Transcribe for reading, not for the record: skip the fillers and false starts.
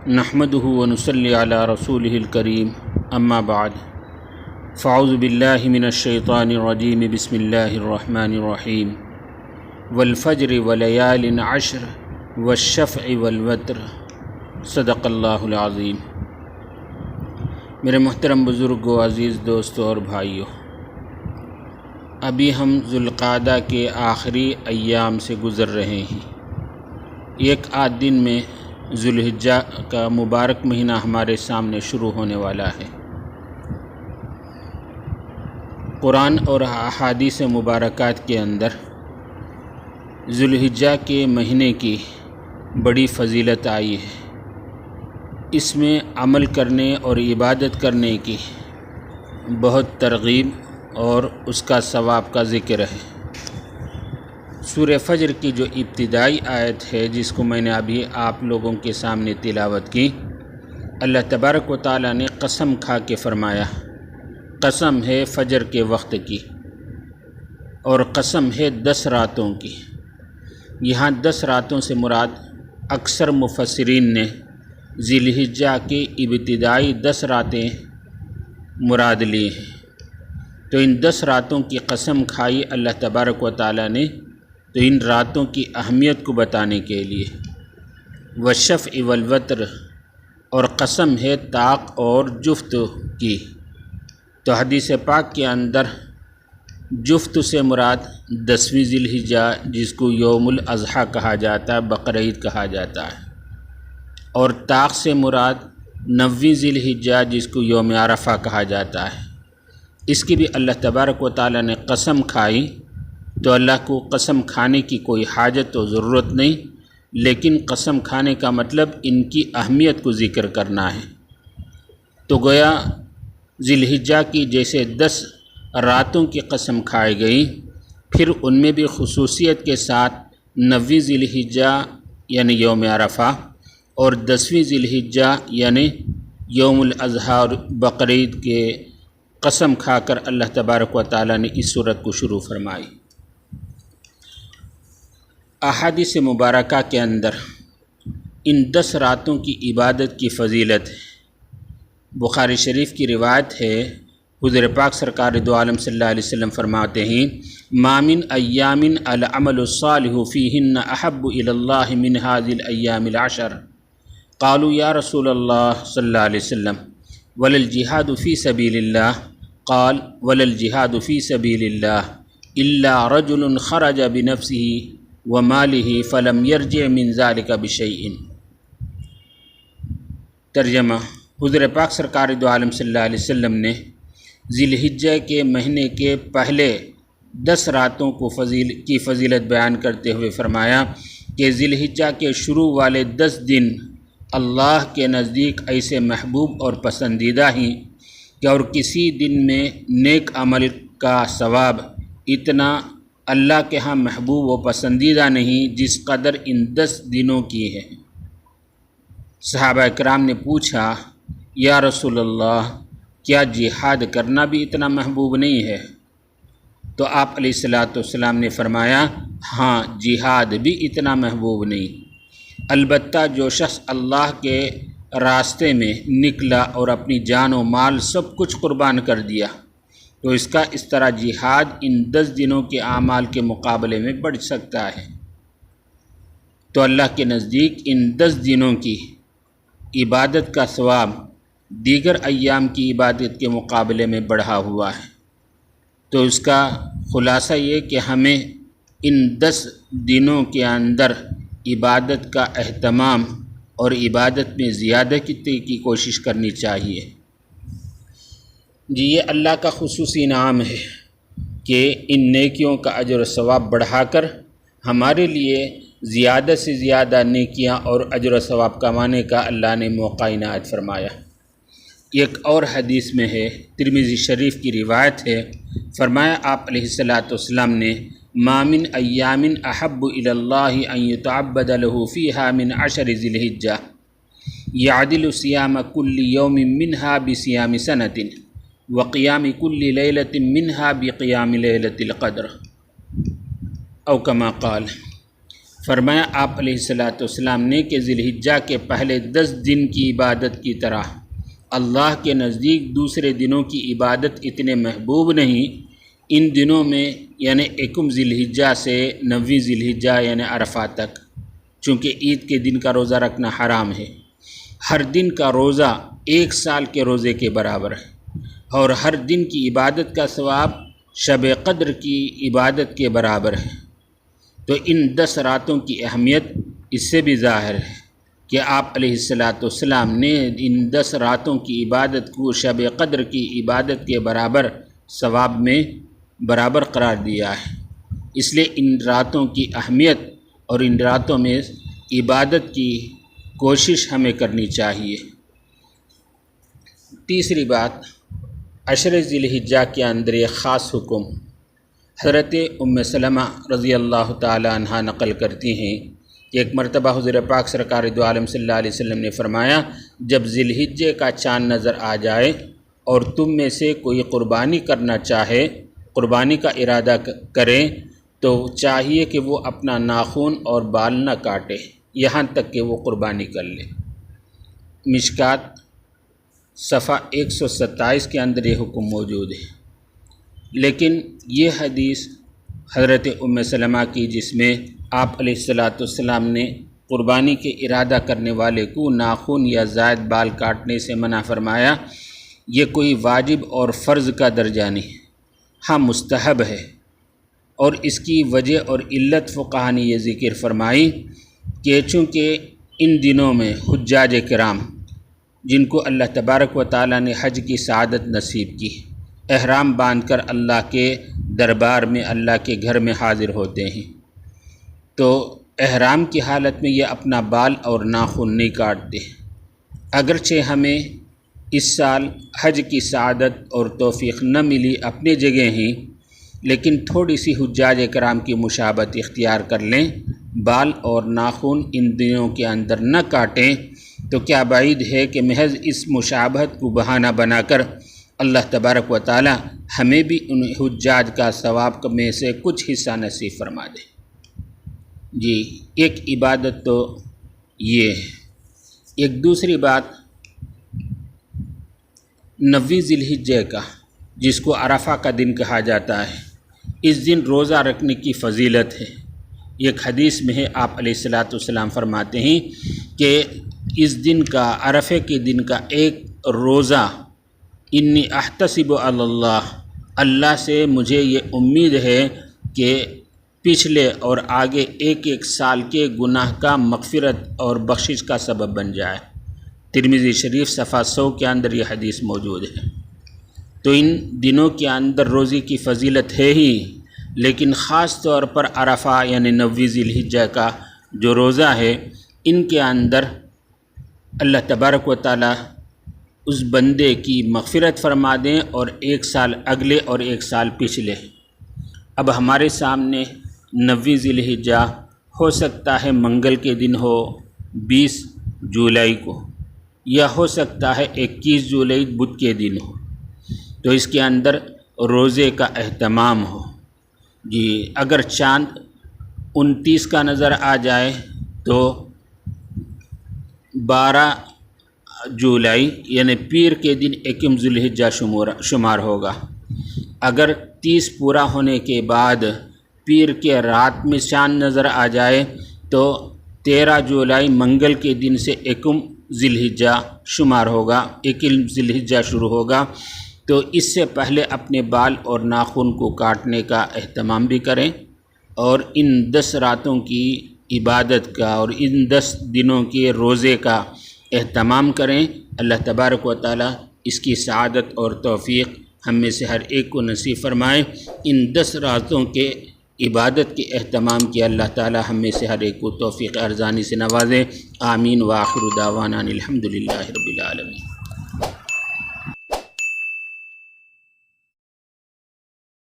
نحمده ونصلي على رسوله الكريم اما بعد فاعوذ بالله من الشيطان الرجيم بسم الله الرحمن الرحيم والفجر وليال عشر والشفع والوتر صدق اللہ العظیم۔ میرے محترم بزرگوں، عزیز دوستوں اور بھائیوں، ابھی ہم ذوالقعدہ کے آخری ایام سے گزر رہے ہیں۔ ایک آدھ دن میں ذوالحجہ کا مبارک مہینہ ہمارے سامنے شروع ہونے والا ہے۔ قرآن اور احادیث مبارکات کے اندر ذوالحجہ کے مہینے کی بڑی فضیلت آئی ہے۔ اس میں عمل کرنے اور عبادت کرنے کی بہت ترغیب اور اس کا ثواب کا ذکر ہے۔ سورہ فجر کی جو ابتدائی آیت ہے، جس کو میں نے ابھی آپ لوگوں کے سامنے تلاوت کی، اللہ تبارک و تعالیٰ نے قسم کھا کے فرمایا، قسم ہے فجر کے وقت کی اور قسم ہے 10 راتوں کی۔ یہاں 10 راتوں سے مراد اکثر مفسرین نے ذی الحجہ کی ابتدائی 10 راتیں مراد لی ہیں۔ تو ان 10 راتوں کی قسم کھائی اللہ تبارک و تعالیٰ نے تو ان راتوں کی اہمیت کو بتانے کے لیے۔ والشفع والوتر، اور قسم ہے طاق اور جفت کی۔ تو حدیث پاک کے اندر جفت سے مراد 10ویں ذی الحجہ، جس کو یوم الاضحیٰ کہا جاتا ہے، بقرعید کہا جاتا ہے، اور طاق سے مراد 9ویں ذی الحجہ، جس کو یوم عرفہ کہا جاتا ہے۔ اس کی بھی اللہ تبارک و تعالیٰ نے قسم کھائی، تو اللہ کو قسم کھانے کی کوئی حاجت و ضرورت نہیں، لیکن قسم کھانے کا مطلب ان کی اہمیت کو ذکر کرنا ہے۔ تو گویا ذی الحجہ کی جیسے 10 راتوں کی قسم کھائی گئی، پھر ان میں بھی خصوصیت کے ساتھ 9ویں ذی الحجہ یعنی یوم عرفہ اور 10ویں ذی الحجہ یعنی یوم الاضحیٰ اور بقرعید کے قسم کھا کر اللہ تبارک و تعالیٰ نے اس صورت کو شروع فرمائی۔ احادیث مبارکہ کے اندر ان 10 راتوں کی عبادت کی فضیلت ہے۔ بخاری شریف کی روایت ہے، حضور پاک سرکار دو عالم صلی اللہ علیہ وسلم فرماتے ہیں، ما من ایام العمل الصالح فیہن احب الی اللہ من هذه الايام العشر۔ قالوا یا رسول اللہ صلی اللہ علیہ وسلم ولا الجہاد فی سبیل اللہ؟ قال ولا الجہاد فی سبیل اللہ الا رجل خرج بنفسہ ومالہ فلم یرجع من ذلک بشیء۔ ترجمہ: حضور پاک سرکار دو عالم صلی اللہ علیہ وسلم نے ذی الحجہ کے مہینے کے پہلے 10 راتوں کی فضیلت بیان کرتے ہوئے فرمایا کہ ذی الحجہ کے شروع والے 10 دن اللہ کے نزدیک ایسے محبوب اور پسندیدہ ہیں کہ اور کسی دن میں نیک عمل کا ثواب اتنا اللہ کے ہاں محبوب و پسندیدہ نہیں جس قدر ان 10 دنوں کی ہے۔ صحابہ کرام نے پوچھا، یا رسول اللہ، کیا جہاد کرنا بھی اتنا محبوب نہیں ہے؟ تو آپ علیہ الصلوۃ والسلام نے فرمایا، ہاں، جہاد بھی اتنا محبوب نہیں، البتہ جو شخص اللہ کے راستے میں نکلا اور اپنی جان و مال سب کچھ قربان کر دیا، تو اس کا اس طرح جہاد ان 10 دنوں کے اعمال کے مقابلے میں بڑھ سکتا ہے۔ تو اللہ کے نزدیک ان 10 دنوں کی عبادت کا ثواب دیگر ایام کی عبادت کے مقابلے میں بڑھا ہوا ہے۔ تو اس کا خلاصہ یہ کہ ہمیں ان 10 دنوں کے اندر عبادت کا اہتمام اور عبادت میں زیادہ کی کوشش کرنی چاہیے۔ جی، یہ اللہ کا خصوصی انعام ہے کہ ان نیکیوں کا اجر و ثواب بڑھا کر ہمارے لیے زیادہ سے زیادہ نیکیاں اور اجر و ثواب کمانے کا اللہ نے موقع عنایت فرمایا۔ ایک اور حدیث میں ہے، ترمذی شریف کی روایت ہے، فرمایا آپ علیہ الصلوۃ والسلام نے، ما من ایام احب الی اللہ ان یتعبد له فیہا من 10 ذی الحجہ یعدل صیام کل یوم منہا بصیام سنۃ وقیام کل لیلۃ منہا بقیام لیلۃ القدر، او کما قال۔ فرمایا آپ علیہ الصلوۃ والسلام نے کہ ذی الحجہ کے پہلے 10 دن کی عبادت کی طرح اللہ کے نزدیک دوسرے دنوں کی عبادت اتنے محبوب نہیں۔ ان دنوں میں یعنی 1 ذی الحجہ سے 9 ذی الحجہ یعنی عرفہ تک، چونکہ عید کے دن کا روزہ رکھنا حرام ہے، ہر دن کا روزہ 1 سال کے روزے کے برابر ہے، اور ہر دن کی عبادت کا ثواب شب قدر کی عبادت کے برابر ہے۔ تو ان 10 راتوں کی اہمیت اس سے بھی ظاہر ہے کہ آپ علیہ الصلوۃ والسلام نے ان 10 راتوں کی عبادت کو شب قدر کی عبادت کے برابر ثواب میں برابر قرار دیا ہے۔ اس لیے ان راتوں کی اہمیت اور ان راتوں میں عبادت کی کوشش ہمیں کرنی چاہیے۔ تیسری بات، عشر ذی الحجہ کے اندر ایک خاص حکم حضرت ام سلمہ رضی اللہ تعالی عنہ نقل کرتی ہیں کہ ایک مرتبہ حضور پاک سرکار دو عالم صلی اللہ علیہ وسلم نے فرمایا، جب ذی الحجہ کا چاند نظر آ جائے اور تم میں سے کوئی قربانی کرنا چاہے، قربانی کا ارادہ کرے، تو چاہیے کہ وہ اپنا ناخن اور بال نہ کاٹے یہاں تک کہ وہ قربانی کر لے۔ مشکات صفحہ 127 کے اندر یہ حکم موجود ہے۔ لیکن یہ حدیث حضرت ام سلمہ کی، جس میں آپ علیہ الصلوۃ والسلام نے قربانی کے ارادہ کرنے والے کو ناخن یا زائد بال کاٹنے سے منع فرمایا، یہ کوئی واجب اور فرض کا درجہ نہیں، ہاں مستحب ہے۔ اور اس کی وجہ اور علت فقہا نے یہ ذکر فرمائی کہ چونکہ ان دنوں میں حجاج کرام جن کو اللہ تبارک و تعالیٰ نے حج کی سعادت نصیب کی، احرام باندھ کر اللہ کے دربار میں، اللہ کے گھر میں حاضر ہوتے ہیں، تو احرام کی حالت میں یہ اپنا بال اور ناخن نہیں کاٹتے۔ اگرچہ ہمیں اس سال حج کی سعادت اور توفیق نہ ملی اپنی جگہ ہی، لیکن تھوڑی سی حجاج کرام کی مشابہت اختیار کر لیں، بال اور ناخن ان دنوں کے اندر نہ کاٹیں، تو کیا بعید ہے کہ محض اس مشابہت کو بہانہ بنا کر اللہ تبارک و تعالی ہمیں بھی ان حجاج کا ثواب میں سے کچھ حصہ نصیب فرما دے۔ جی، ایک عبادت تو یہ ہے۔ ایک دوسری بات، 9 ذی الحجہ کا، جس کو عرفہ کا دن کہا جاتا ہے، اس دن روزہ رکھنے کی فضیلت ہے۔ ایک حدیث میں ہے، آپ علیہ الصلوۃ والسلام فرماتے ہیں کہ اس دن کا، عرفے کے دن کا ایک روزہ، انی احتسب علی اللہ، اللہ سے مجھے یہ امید ہے کہ پچھلے اور آگے 1 سال کے گناہ کا مغفرت اور بخشش کا سبب بن جائے۔ ترمذی شریف صفحہ 100 کے اندر یہ حدیث موجود ہے۔ تو ان دنوں کے اندر روزے کی فضیلت ہے ہی، لیکن خاص طور پر عرفہ یعنی 9 ذی الحجہ کا جو روزہ ہے، ان کے اندر اللہ تبارک و تعالی اس بندے کی مغفرت فرما دیں، اور 1 سال اگلے اور 1 سال پچھلے۔ اب ہمارے سامنے 9 ذی الحجہ ہو سکتا ہے منگل کے دن ہو 20 جولائی کو، یا ہو سکتا ہے 21 جولائی بدھ کے دن ہو، تو اس کے اندر روزے کا اہتمام ہو۔ جی، اگر چاند 29 کا نظر آ جائے تو 12 جولائی یعنی پیر کے دن 1 ذی الحجہ شمار ہوگا۔ اگر 30 پورا ہونے کے بعد پیر کے رات میں چاند نظر آ جائے تو 13 جولائی منگل کے دن سے 1 ذی الحجہ شمار ہوگا، 1 ذی الحجہ شروع ہوگا۔ تو اس سے پہلے اپنے بال اور ناخن کو کاٹنے کا اہتمام بھی کریں، اور ان 10 راتوں کی عبادت کا اور ان 10 دنوں کے روزے کا اہتمام کریں۔ اللہ تبارک و تعالی اس کی سعادت اور توفیق ہم میں سے ہر ایک کو نصیب فرمائے۔ ان 10 راتوں کے عبادت کے اہتمام کی اللہ تعالی ہم میں سے ہر ایک کو توفیق ارزانی سے نوازے۔ آمین۔ وآخر دعوانا الحمدللہ رب العالمین۔